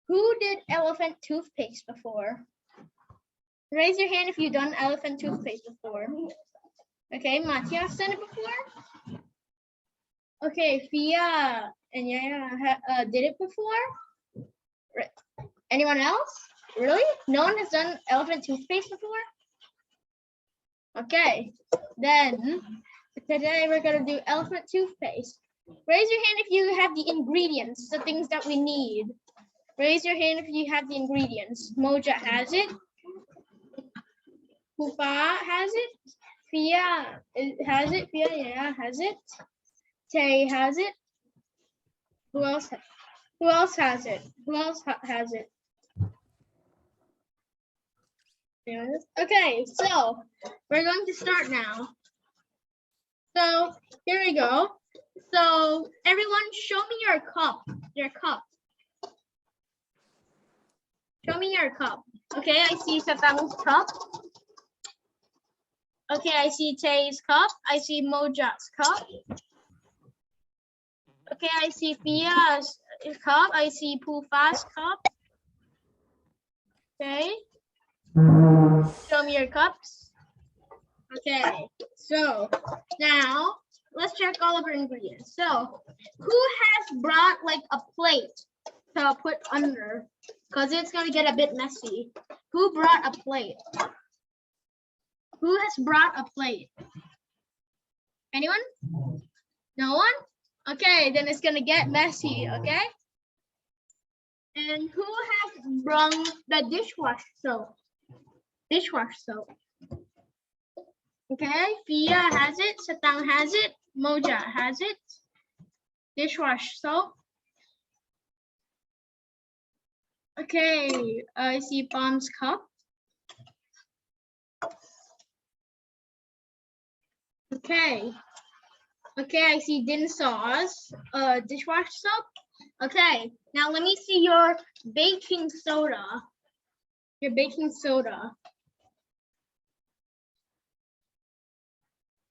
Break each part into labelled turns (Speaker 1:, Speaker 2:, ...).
Speaker 1: Who did elephant toothpaste before? Raise your hand if you've done elephant toothpaste before. Okay, Matthias done it before. Okay, Fia and Yaya did it before. Anyone else? Really? No one has done elephant toothpaste before? Okay, then today we're gonna do elephant toothpaste. Raise your hand if you have the ingredients, the things that we need. Raise your hand if you have the ingredients. Moja has it. Pupa has it. Fia has it. Fia, yeah, has it. Tay has it. Who else? Who else has it? Who else has it? Okay, so we're going to start now. So here we go. So everyone, show me your cup. Your cup. Show me your cup. Okay, I see Satang's cup. Okay, I see Tay's cup. I see Moja's cup. Okay, I see Fia's cup. I see Pufa's cup. Okay. Show me your cups. Okay, so now let's check all of our ingredients. So who has brought like a plate to put under? Because it's gonna get a bit messy. Who brought a plate? Who has brought a plate? Anyone? No one? Okay, then it's gonna get messy, okay? And who has brought the dishwash soap? Dishwash soap. Okay, Fia has it, Satang has it, Moja has it. Dishwash soap. Okay, I see Palm's cup. Okay. Okay, I see Dinsaw's dishwash soap. Okay, now let me see your baking soda. Your baking soda.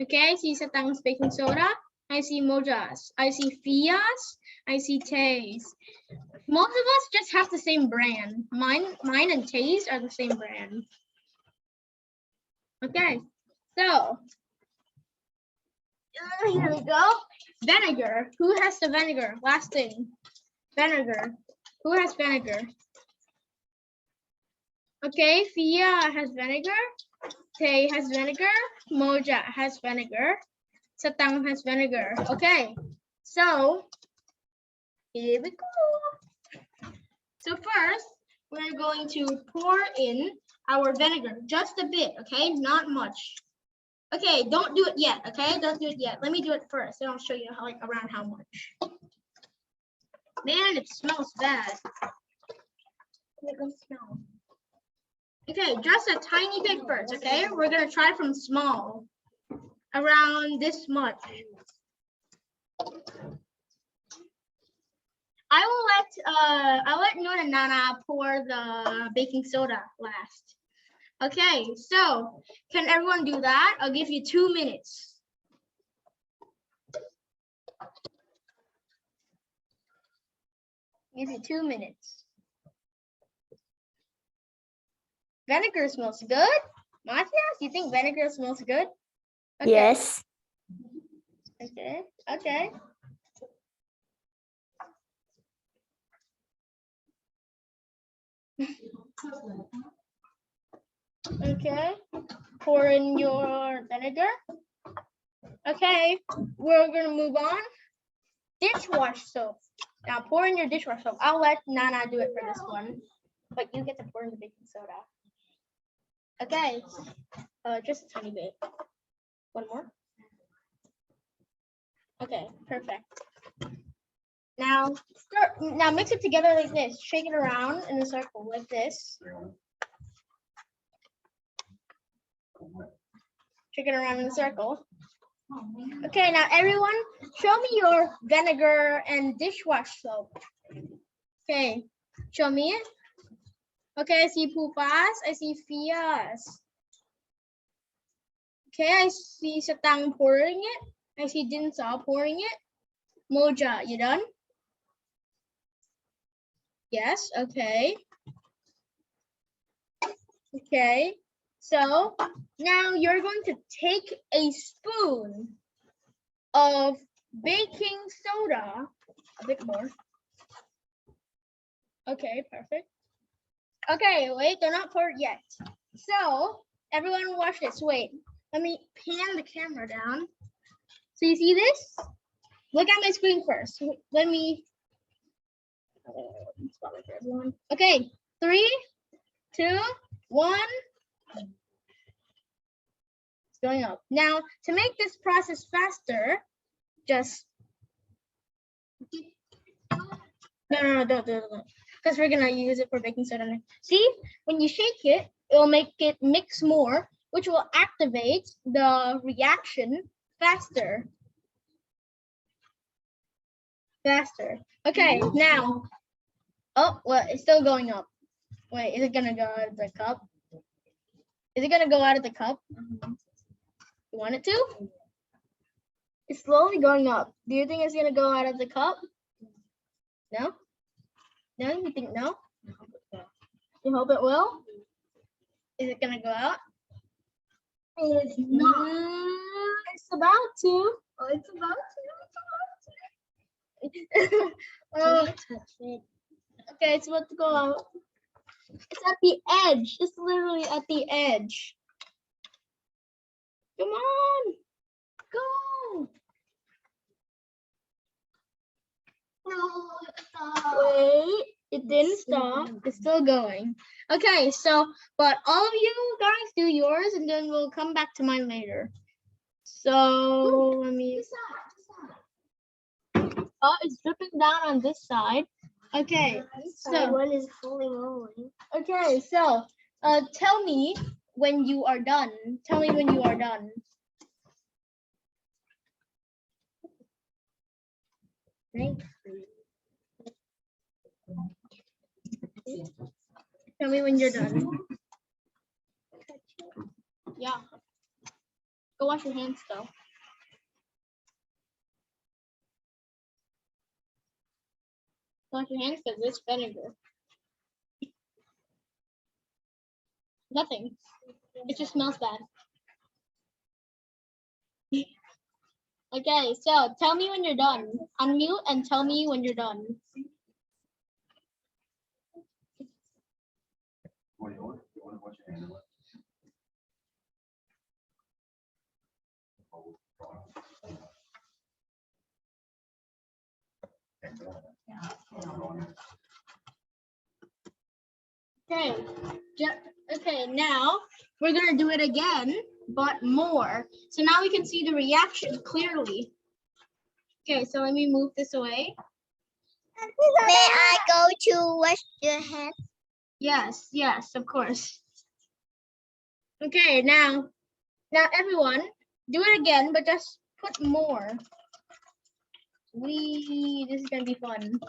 Speaker 1: Okay, I see Satang's baking soda. I see Moja's. I see Fia's. I see Tay's. Most of us just have the same brand. Mine and Tay's are the same brand. Okay, so here we go. Vinegar. Who has the vinegar? Last thing. Vinegar. Who has vinegar? Okay, Fia has vinegar. Tay has vinegar. Moja has vinegar. Satang has vinegar. Okay, so here we go. So first, we're going to pour in our vinegar, just a bit, okay? Not much. Okay, don't do it yet, okay? Don't do it yet. Let me do it first, and I'll show you how, like around how much. Man, it smells bad. It doesn't smell. Okay, just a tiny bit first, okay? We're gonna try from small, around this much. I'll let Nuan and Nana pour the baking soda last. Okay, so can everyone do that? I'll give you 2 minutes. Give you 2 minutes. Vinegar smells good. Matthias, you think vinegar smells good? Okay.
Speaker 2: Yes.
Speaker 1: Okay. Okay. Okay. Pour in your vinegar. Okay. We're gonna move on. Dishwash soap. Now pour in your dishwash soap. I'll let Nana do it for this one, but you get to pour in the baking soda. Okay. Just a tiny bit. One more. Okay, perfect. Now mix it together like this. Shake it around in a circle like this. Shake it around in a circle. Okay, now everyone, show me your vinegar and dishwash soap. Okay, show me it. Okay, I see Pupa's, I see Fia's. Okay, I see Satang pouring it. I see Dinsaw pouring it. Moja, you done? Yes, okay. Okay, so now you're going to take a spoon of baking soda, a bit more. Okay, perfect. Okay, wait, they're not poured yet. So, everyone watch this. Wait, let me pan the camera down. So you see this? Look at my screen first. Let me spotlight for everyone. Okay, 3, 2, 1. It's going up. Now, to make this process faster, just no, don't. Because we're gonna use it for baking soda. See, when you shake it, it will make it mix more, which will activate the reaction faster. Okay, now, oh, well, it's still going up. Wait, is it gonna go out of the cup? Is it gonna go out of the cup? You want it to? It's slowly going up. Do you think it's gonna go out of the cup? No? No, you think no? You hope it will? Is it gonna go out? It's not. It's about to. Oh, it's about to. Oh. Okay, it's about to go out. It's at the edge. It's literally at the edge. Come on. Go. Wait, it didn't stop. It's still going. Okay, so, but all of you guys do yours and then we'll come back to mine later. So, let me. Oh, it's dripping down on this side. Okay, so
Speaker 2: one is fully rolling.
Speaker 1: Okay, so tell me when you are done. Tell me when you are done. Tell me when you're done. Yeah. Go wash your hands though. Wash your hands because it's vinegar. Nothing. It just smells bad. Okay, so tell me when you're done. Unmute and tell me when you're done. Okay. Okay, now we're gonna do it again, but more. So now we can see the reaction clearly. Okay, so let me move this away.
Speaker 2: May I go to wash your hands?
Speaker 1: Yes, yes, of course. Okay, now everyone, do it again, but just put more. This is gonna be fun.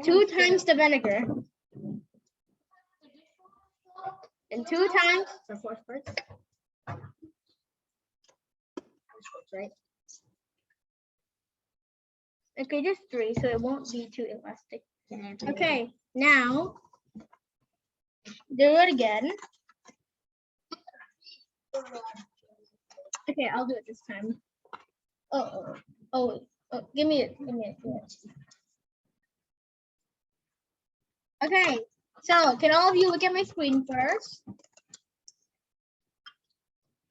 Speaker 1: 2 times the vinegar. And 2 times the 4th part. Right. Okay, just 3, so it won't be too elastic. Okay, now do it again. Okay, I'll do it this time. Oh, give me it. Okay, so can all of you look at my screen first?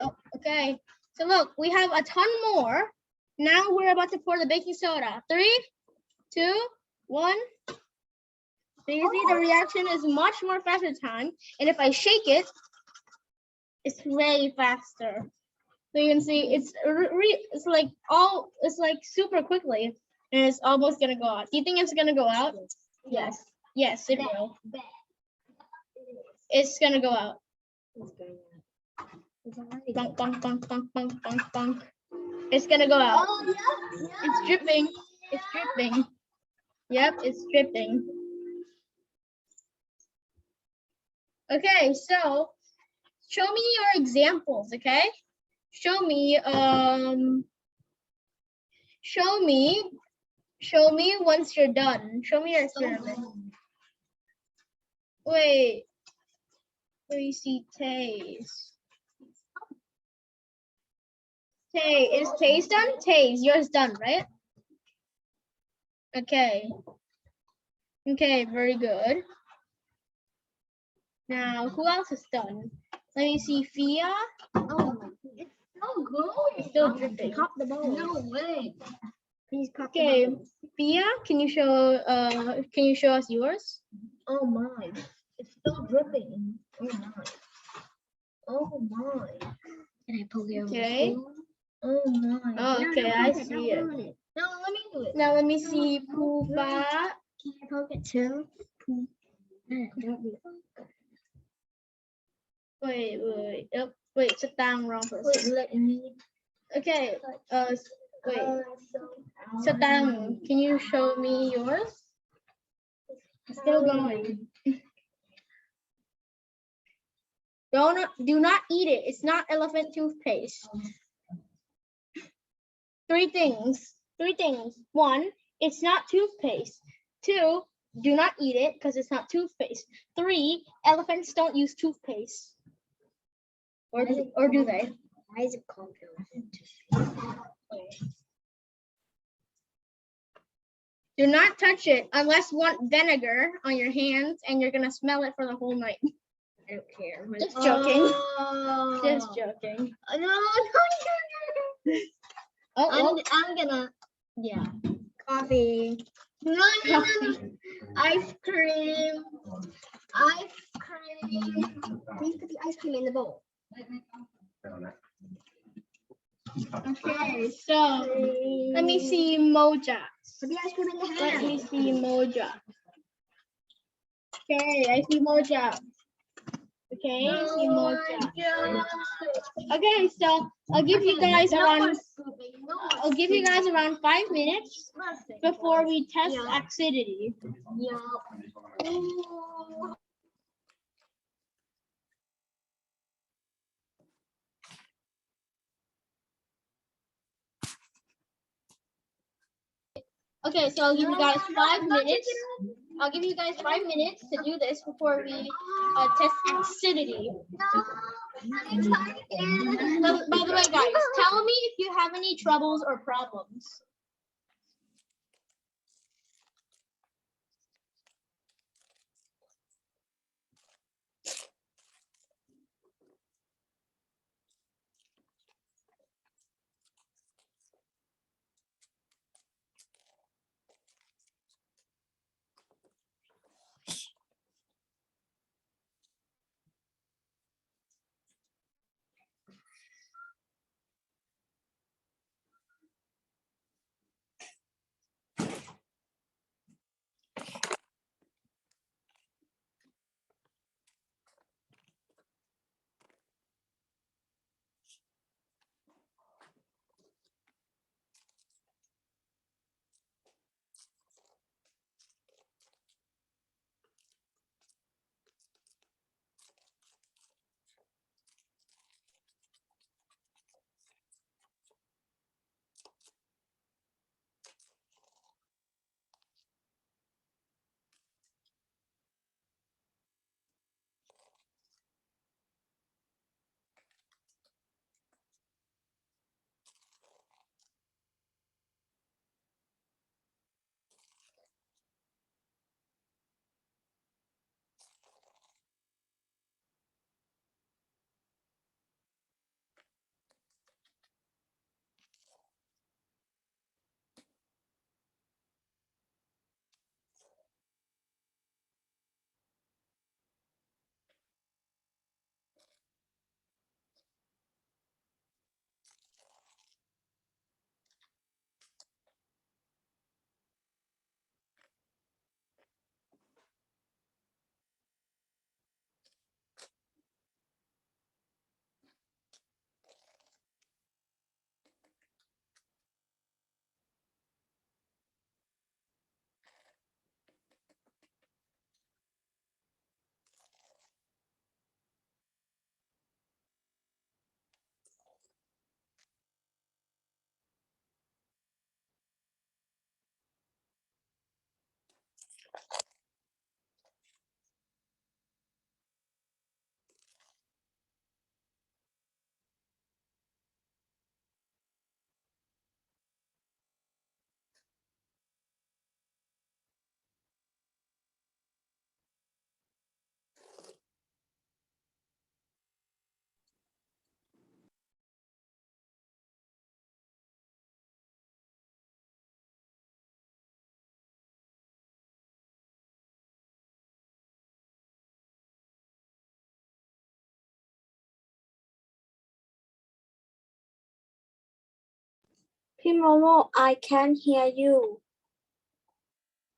Speaker 1: Oh, okay. So look, we have a ton more. Now we're about to pour the baking soda. 3, 2, 1. So you see the reaction is much more faster time. And if I shake it, it's way faster. So you can see it's like super quickly, and it's almost gonna go out. Do you think it's gonna go out? Yes. Yes, it will. It's gonna go out. Bunk, bunk, bunk, bunk, bunk, bunk, bunk. It's gonna go out.
Speaker 2: Oh, yeah.
Speaker 1: It's dripping. It's dripping. Yep, it's dripping. Okay, so show me your examples, okay? Show me Show me once you're done. Show me your experiment. Wait. Let me see taste. Tay, is Tay's done? Tay's, yours done, right? Okay. Okay, very good. Now, who else is done? Let me see, Fia.
Speaker 2: Oh, it's so good.
Speaker 1: It's still dripping.
Speaker 2: Pop the bowl. No way. Please pop
Speaker 1: Okay,
Speaker 2: the bowl.
Speaker 1: Fia, can you show us yours?
Speaker 2: Oh my. It's still dripping. Oh my. Oh my. Can I poke it over the
Speaker 1: Okay.
Speaker 2: spoon? Oh my.
Speaker 1: Oh, okay, I see it.
Speaker 2: No, let me do it.
Speaker 1: Now let me see, Poopa.
Speaker 2: Can I poke it too? Don't be.
Speaker 1: Wait. Oh, wait, sit down, wrong person.
Speaker 2: Let me.
Speaker 1: Okay, wait,
Speaker 2: So,
Speaker 1: sit down. Can you show me yours? It's still going. Do not eat it. It's not elephant toothpaste. Three things. One, it's not toothpaste. Two, do not eat it because it's not toothpaste. Three, elephants don't use toothpaste. Or do they?
Speaker 2: Why is it called elephant?
Speaker 1: Do not touch it unless you want vinegar on your hands and you're gonna smell it for the whole night.
Speaker 2: I don't care.
Speaker 1: Just joking.
Speaker 2: Oh.
Speaker 1: Just joking.
Speaker 2: No.
Speaker 1: Oh,
Speaker 2: I'm gonna. Yeah. Coffee. No. Ice cream. Please put the ice cream in the bowl.
Speaker 1: okay. So let me see Moja.
Speaker 2: Put the ice cream in the
Speaker 1: Let
Speaker 2: hand.
Speaker 1: me see Moja. Okay, I see Moja. Okay, I see Moja. Okay, so I'll give you guys around 5 minutes before we test acidity.
Speaker 2: Yeah.
Speaker 1: Okay, so I'll give you guys 5 minutes. I'll give you guys 5 minutes to do this before we test acidity. By the way, guys, tell me if you have any troubles or problems.
Speaker 2: P Momo, I can't hear you.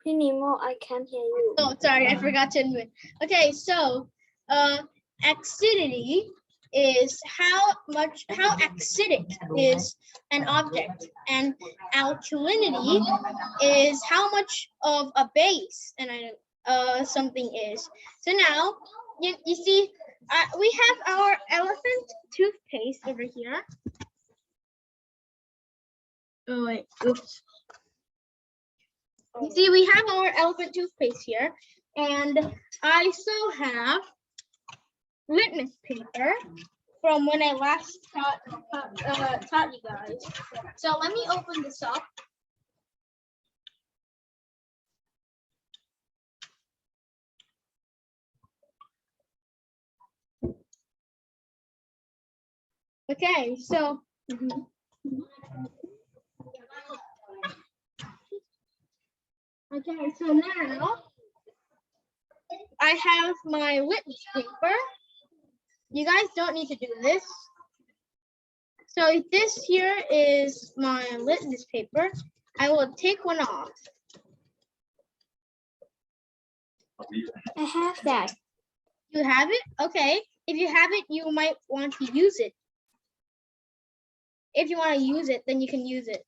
Speaker 2: P Nemo, I can't hear you.
Speaker 1: Oh, sorry, I forgot to admit. Okay, so acidity is how acidic is an object, and alkalinity is how much of a base something is. So now you see we have our elephant toothpaste over here. Oh wait, oops. You see, we have our elephant toothpaste here, and I still have litmus paper from when I last taught you guys. So let me open this up. Okay, so okay, so now I have my litmus paper. You guys don't need to do this. So this here is my litmus paper. I will take one off.
Speaker 2: I have that.
Speaker 1: You have it? Okay. If you have it, you might want to use it. If you want to use it, then you can use it.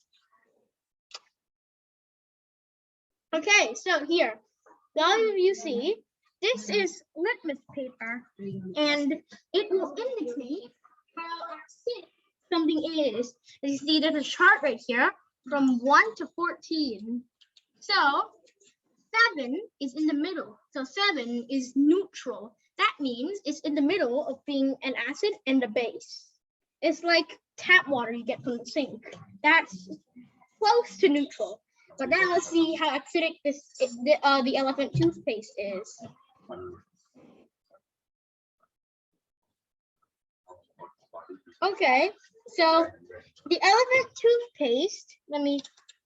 Speaker 1: Okay, so here, all of you see, this is litmus paper, and it will indicate how acidic something is. As you see, there's a chart right here from 1 to 14. So 7 is in the middle. So 7 is neutral. That means it's in the middle of being an acid and a base. It's like tap water you get from the sink. That's close to neutral. But now let's see how acidic the elephant toothpaste is. Okay, so the elephant toothpaste, let me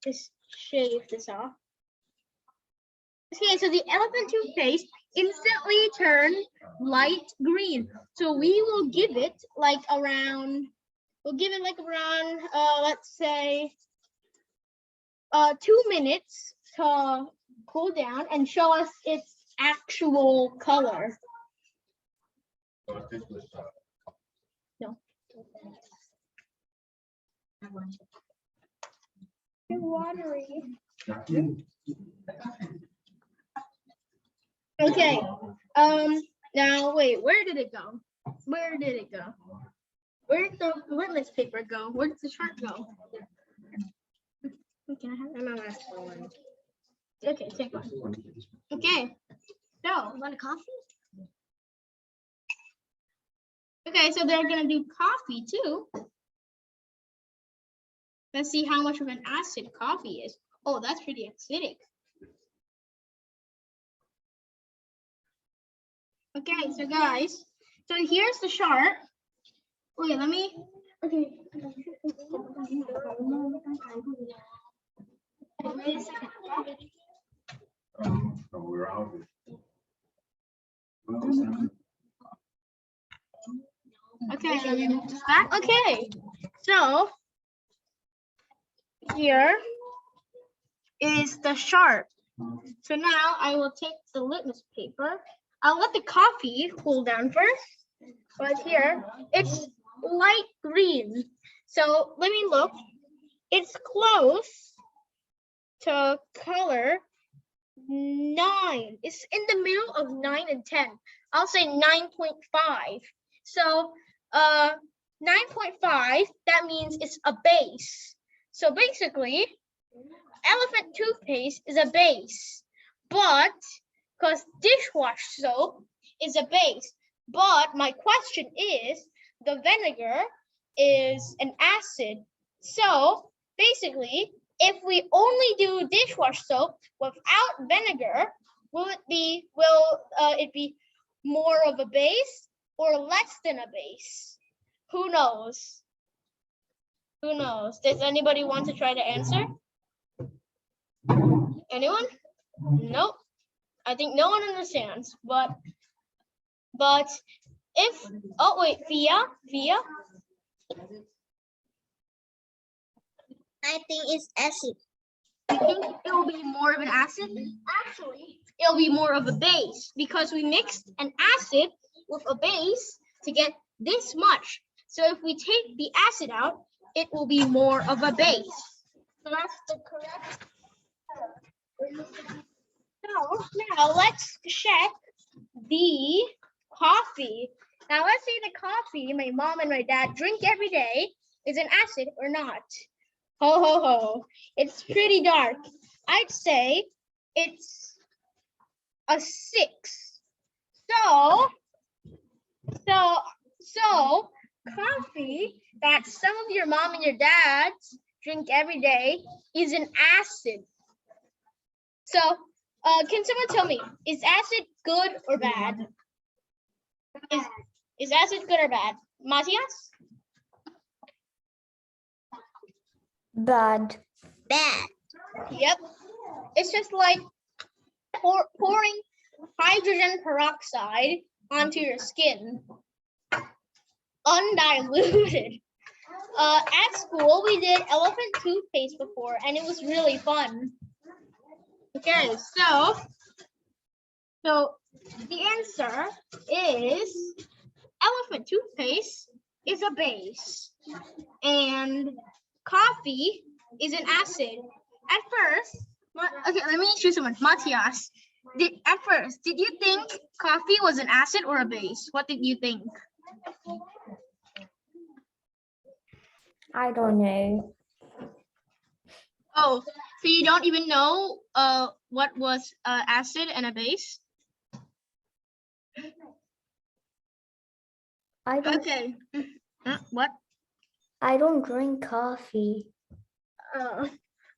Speaker 1: just shave this off. Okay, so the elephant toothpaste instantly turned light green. So we will give it like around, let's say 2 minutes to cool down and show us its actual color. No. Too watery. Okay. Now wait, where did it go? Where did it go? Where did the litmus paper go? Where did the chart go? Can I have my last one? Okay, take one. Okay. So, want a coffee? Okay, so they're gonna do coffee too. Let's see how much of an acid coffee is. Oh, that's pretty acidic. Okay, so guys, so here's the chart. Wait, let me. Okay. Wait a second. Okay, back. Okay, so here is the chart. So now I will take the litmus paper. I'll let the coffee cool down first. But here, it's light green. So let me look. It's close to color 9. It's in the middle of 9 and 10. I'll say 9.5. So 9.5, that means it's a base. So basically, elephant toothpaste is a base, but because dishwash soap is a base. But my question is, the vinegar is an acid. So basically, if we only do dishwash soap without vinegar, will it be more of a base or less than a base? Who knows? Who knows? Does anybody want to try to answer? Anyone? Nope. I think no one understands, but if, oh wait, Via,
Speaker 2: I think it's acid.
Speaker 1: You think it will be more of an acid? Actually, it'll be more of a base because we mixed an acid with a base to get this much. So if we take the acid out, it will be more of a base. So that's the correct. So now let's check the coffee. Now let's say the coffee my mom and my dad drink every day is an acid or not. Ho ho ho. It's pretty dark. I'd say it's a 6. So coffee that some of your mom and your dads drink every day is an acid. So can someone tell me, is acid good or bad? Is acid good or bad? Matias?
Speaker 2: Bad.
Speaker 1: Yep. It's just like pouring hydrogen peroxide onto your skin. Undiluted. At school, we did elephant toothpaste before, and it was really fun. Okay, so the answer is elephant toothpaste is a base, and coffee is an acid. At first, okay, let me choose someone. Matias, did you think coffee was an acid or a base? What did you think?
Speaker 2: I don't know.
Speaker 1: Oh, so you don't even know what was acid and a base?
Speaker 2: I don't.
Speaker 1: Okay. What?
Speaker 2: I don't drink coffee.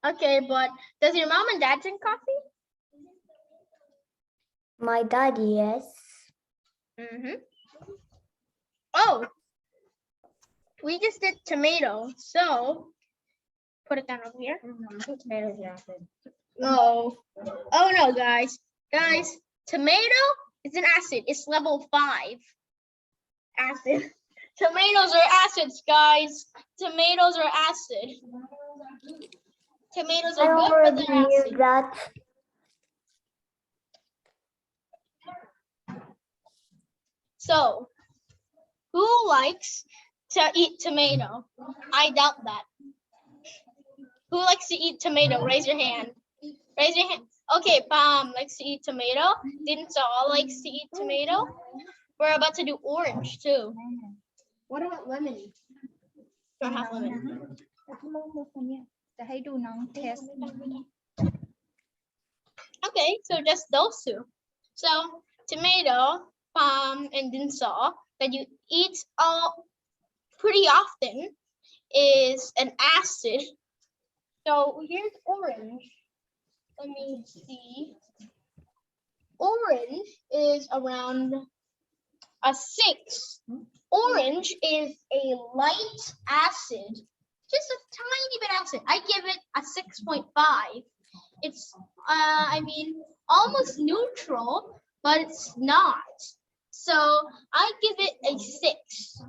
Speaker 1: Okay, but does your mom and dad drink coffee?
Speaker 2: My dad, yes.
Speaker 1: Mm-hmm. Oh, we just did tomato, so put it down over here.
Speaker 2: Tomatoes are acid.
Speaker 1: No. Oh no, guys. Guys, tomato is an acid. It's level 5. Acid. Tomatoes are acids, guys. Tomatoes are acid. Tomatoes
Speaker 2: I
Speaker 1: are good, but
Speaker 2: already
Speaker 1: they're
Speaker 2: knew
Speaker 1: acid.
Speaker 2: that.
Speaker 1: So, who likes to eat tomato? I doubt that. Who likes to eat tomato? Raise your hand. Raise your hand. Okay, Pam likes to eat tomato. Dinsaw likes to eat tomato. We're about to do orange too. What about lemon? Don't have lemon. Okay, so just those two. So tomato, palm, and dinsaw that you eat all pretty often is an acid. So here's orange. Let me see. Orange is around a 6. Orange is a light acid, just a tiny bit acid. I give it a 6.5. It's, I mean, almost neutral, but it's not. So I give it a 6.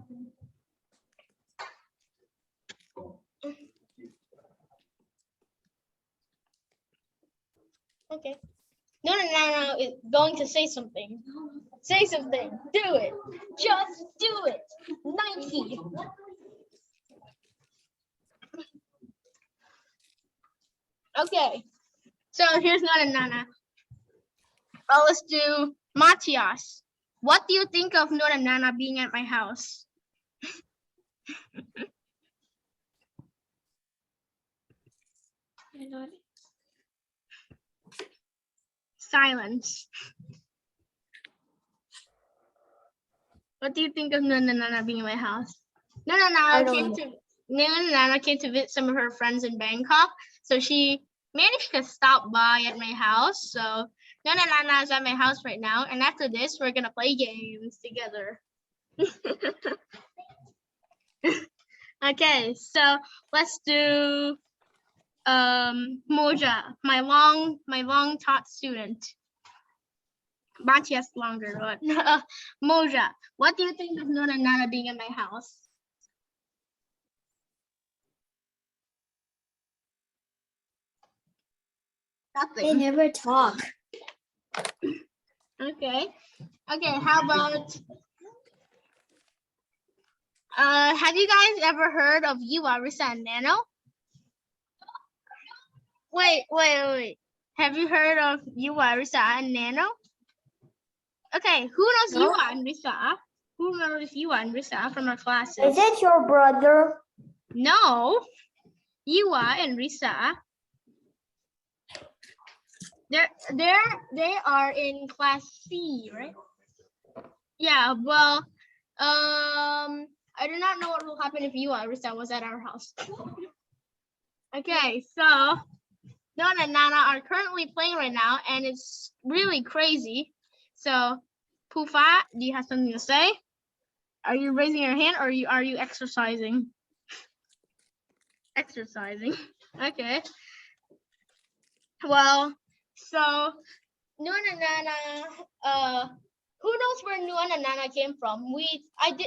Speaker 1: Okay. No, is going to say something. Say something. Do it. Just do it. 90. Okay. So here's Nana. Oh, let's do Matias. What do you think of Nana being at my house? Silence. What do you think of Nana being in my house? Nana came to visit some of her friends in Bangkok, so she managed to stop by at my house. So Nana is at my house right now, and after this, we're gonna play games together. Okay, so let's do Moja, my long taught student. Matias longer, but Moja, what do you think of Nana being in my house?
Speaker 2: Nothing.
Speaker 3: They never talk.
Speaker 1: Okay. Okay, how about have you guys ever heard of Yuan, Risa, and Nano? Wait. Have you heard of Yuan, Risa, and Nano? Okay, who knows
Speaker 3: No.
Speaker 1: Yuan, Risa? Who remembers Yuan, Risa from our classes?
Speaker 3: Is it your brother?
Speaker 1: No. Yuan and Risa. They are in class C, right? Yeah, well, I do not know what will happen if Yuan and Risa was at our house. Okay, so Nuan and Nana are currently playing right now, and it's really crazy. So, Pufa, do you have something to say? Are you raising your hand, or are you exercising? Exercising. Okay. Well, so Nuan and Nana, who knows where Nuan and Nana came from? I did